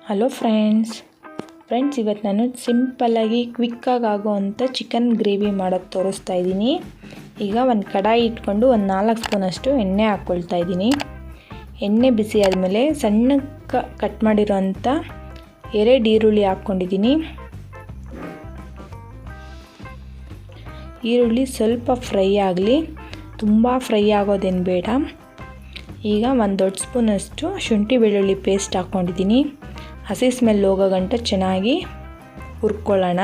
Hello friends ಇವತ್ತು ನಾನು ಸಿಂಪಲ್ಲಾಗಿ ಕ್ವಿಕ್ಕಾಗಿ ಆಗೋವಂಥ ಚಿಕನ್ ಗ್ರೇವಿ ಮಾಡೋದು ತೋರಿಸ್ತಾ ಇದ್ದೀನಿ. ಈಗ ಒಂದು ಕಡಾಯಿ ಇಟ್ಕೊಂಡು ಒಂದು 4 ಸ್ಪೂನಷ್ಟು ಎಣ್ಣೆ ಹಾಕ್ಕೊಳ್ತಾ ಇದ್ದೀನಿ. ಎಣ್ಣೆ ಬಿಸಿ ಆದಮೇಲೆ ಸಣ್ಣಕ್ಕೆ ಕಟ್ ಮಾಡಿರೋಂಥ 2 ಈರುಳ್ಳಿ ಹಾಕ್ಕೊಂಡಿದ್ದೀನಿ. ಈರುಳ್ಳಿ ಸ್ವಲ್ಪ ಫ್ರೈ ಆಗಲಿ, ತುಂಬ ಫ್ರೈ ಆಗೋದೇನು ಬೇಡ. ಈಗ ಒಂದು ದೊಡ್ಡ ಸ್ಪೂನಷ್ಟು ಶುಂಠಿ ಬೆಳ್ಳುಳ್ಳಿ ಪೇಸ್ಟ್ ಹಾಕ್ಕೊಂಡಿದ್ದೀನಿ. ಹಸಿ ಸ್ಮೆಲ್ ಹೋಗೋ ಗಂಟ ಚೆನ್ನಾಗಿ ಹುರ್ಕೊಳ್ಳೋಣ.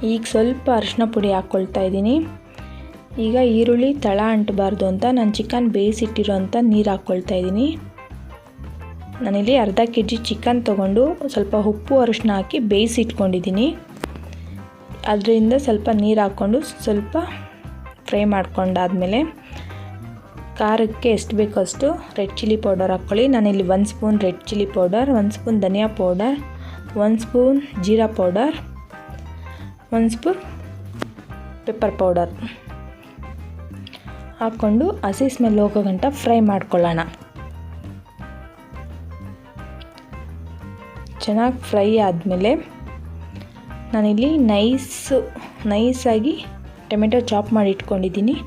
ಈಗ ಸ್ವಲ್ಪ ಅರಿಶಿನ ಪುಡಿ ಹಾಕ್ಕೊಳ್ತಾ ಇದ್ದೀನಿ. ಈಗ ಈರುಳ್ಳಿ ತಳ ಅಂಟಬಾರ್ದು ಅಂತ ನಾನು ಚಿಕನ್ ಬೇಯಿಸಿಟ್ಟಿರೋಂಥ ನೀರು ಹಾಕ್ಕೊಳ್ತಾ ಇದ್ದೀನಿ. ನಾನಿಲ್ಲಿ ಅರ್ಧ kg ಚಿಕನ್ ತೊಗೊಂಡು ಸ್ವಲ್ಪ ಉಪ್ಪು ಅರಿಶಿನ ಹಾಕಿ ಬೇಯಿಸಿಟ್ಕೊಂಡಿದ್ದೀನಿ. ಅದರಿಂದ ಸ್ವಲ್ಪ ನೀರು ಹಾಕ್ಕೊಂಡು ಸ್ವಲ್ಪ ಫ್ರೈ ಮಾಡ್ಕೊಂಡಾದಮೇಲೆ ಖಾರಕ್ಕೆ ಎಷ್ಟು ಬೇಕೋ ಅಷ್ಟು ರೆಡ್ ಚಿಲ್ಲಿ ಪೌಡರ್ ಹಾಕ್ಕೊಳ್ಳಿ. ನಾನಿಲ್ಲಿ 1 spoon red chilli powder, 1 spoon ಧನಿಯಾ ಪೌಡರ್, 1 ಸ್ಪೂನ್ ಜೀರಾ ಪೌಡರ್, 1 ಸ್ಪೂನ್ ಪೆಪ್ಪರ್ ಪೌಡರ್ ಹಾಕ್ಕೊಂಡು ಹಸಿ ಸ್ಮೆಲ್ ಹೋಗೋ ಗಂಟ ಫ್ರೈ ಮಾಡ್ಕೊಳ್ಳೋಣ. ಚೆನ್ನಾಗಿ ಫ್ರೈ ಆದಮೇಲೆ ನಾನಿಲ್ಲಿ ನೈಸಾಗಿ ಟೊಮೆಟೊ ಚಾಪ್ ಮಾಡಿ ಇಟ್ಕೊಂಡಿದ್ದೀನಿ.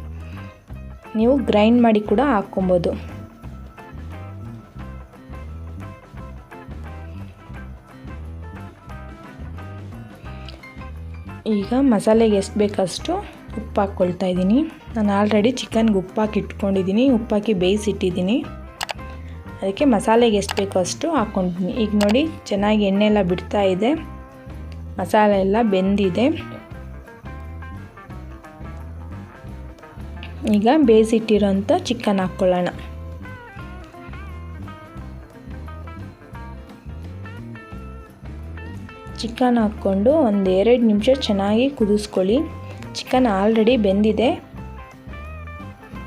ನೀವು ಗ್ರೈಂಡ್ ಮಾಡಿ ಕೂಡ ಹಾಕ್ಕೊಬೋದು. ಈಗ ಮಸಾಲೆಗೆ ಎಷ್ಟು ಬೇಕಷ್ಟು ಉಪ್ಪು ಹಾಕ್ಕೊಳ್ತಾ ಇದ್ದೀನಿ. ನಾನು ಆಲ್ರೆಡಿ ಚಿಕನ್ಗೆ ಉಪ್ಪು ಹಾಕಿ ಇಟ್ಕೊಂಡಿದ್ದೀನಿ, ಉಪ್ಪಾಕಿ ಬೇಯಿಸಿಟ್ಟಿದ್ದೀನಿ. ಅದಕ್ಕೆ ಮಸಾಲೆಗೆ ಎಷ್ಟು ಬೇಕೋ ಅಷ್ಟು ಹಾಕ್ಕೊಂಡಿದ್ದೀನಿ. ಈಗ ನೋಡಿ ಚೆನ್ನಾಗಿ ಎಣ್ಣೆ ಎಲ್ಲ ಬಿಡ್ತಾ ಇದೆ, ಮಸಾಲೆ ಎಲ್ಲ ಬೆಂದಿದೆ. ಈಗ ಬೇಯಿಸಿಟ್ಟಿರೋಂಥ ಚಿಕನ್ ಹಾಕ್ಕೊಳ್ಳೋಣ. ಚಿಕನ್ ಹಾಕ್ಕೊಂಡು ಒಂದು 2 ನಿಮಿಷ ಚೆನ್ನಾಗಿ ಕುದಿಸ್ಕೊಳ್ಳಿ. ಚಿಕನ್ ಆಲ್ರೆಡಿ ಬೆಂದಿದೆ,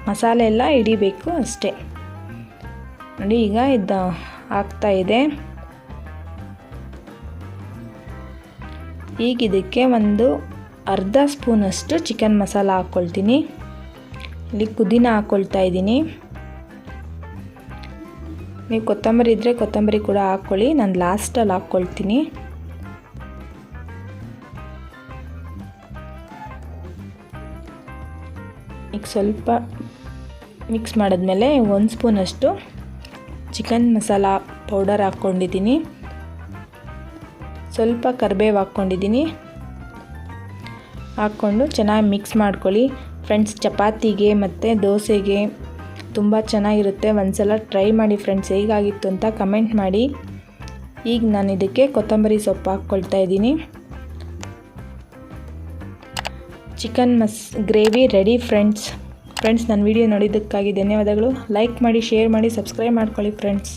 ಮಸಾಲೆ ಎಲ್ಲ ಹಿಡಿಬೇಕು ಅಷ್ಟೇ. ನೋಡಿ ಈಗ ಇದು ಆಗ್ತಾ ಇದೆ. ಈಗ ಇದಕ್ಕೆ ಒಂದು ಅರ್ಧ ಸ್ಪೂನಷ್ಟು ಚಿಕನ್ ಮಸಾಲ ಹಾಕ್ಕೊಳ್ತೀನಿ. ಇಲ್ಲಿ ಪುದೀನ ಹಾಕ್ಕೊಳ್ತಾ ಇದ್ದೀನಿ. ನೀವು ಕೊತ್ತಂಬರಿ ಇದ್ದರೆ ಕೊತ್ತಂಬರಿ ಕೂಡ ಹಾಕ್ಕೊಳ್ಳಿ, ನಾನು ಲಾಸ್ಟಲ್ಲಿ ಹಾಕ್ಕೊಳ್ತೀನಿ. ಈಗ ಸ್ವಲ್ಪ ಮಿಕ್ಸ್ ಮಾಡಿದ್ಮೇಲೆ 1 ಸ್ಪೂನಷ್ಟು ಚಿಕನ್ ಮಸಾಲ ಪೌಡರ್ ಹಾಕ್ಕೊಂಡಿದ್ದೀನಿ. ಸ್ವಲ್ಪ ಕರಿಬೇವು ಹಾಕ್ಕೊಂಡಿದ್ದೀನಿ. ಹಾಕ್ಕೊಂಡು ಚೆನ್ನಾಗಿ ಮಿಕ್ಸ್ ಮಾಡ್ಕೊಳ್ಳಿ. ಫ್ರೆಂಡ್ಸ್, ಚಪಾತಿಗೆ ಮತ್ತು ದೋಸೆಗೆ ತುಂಬ ಚೆನ್ನಾಗಿರುತ್ತೆ. ಒಂದ್ಸಲ ಟ್ರೈ ಮಾಡಿ ಫ್ರೆಂಡ್ಸ್, ಹೇಗಾಗಿತ್ತು ಅಂತ ಕಮೆಂಟ್ ಮಾಡಿ. ಈಗ ನಾನು ಇದಕ್ಕೆ ಕೊತ್ತಂಬರಿ ಸೊಪ್ಪು ಹಾಕ್ಕೊಳ್ತಾ ಇದ್ದೀನಿ. Chicken gravy ready friends. ನನ್ನ ವಿಡಿಯೋ ನೋಡಿದ್ದಕ್ಕಾಗಿ ಧನ್ಯವಾದಗಳು. ಲೈಕ್ ಮಾಡಿ, ಶೇರ್ ಮಾಡಿ, ಸಬ್ಸ್ಕ್ರೈಬ್ ಮಾಡ್ಕೊಳ್ಳಿ ಫ್ರೆಂಡ್ಸ್.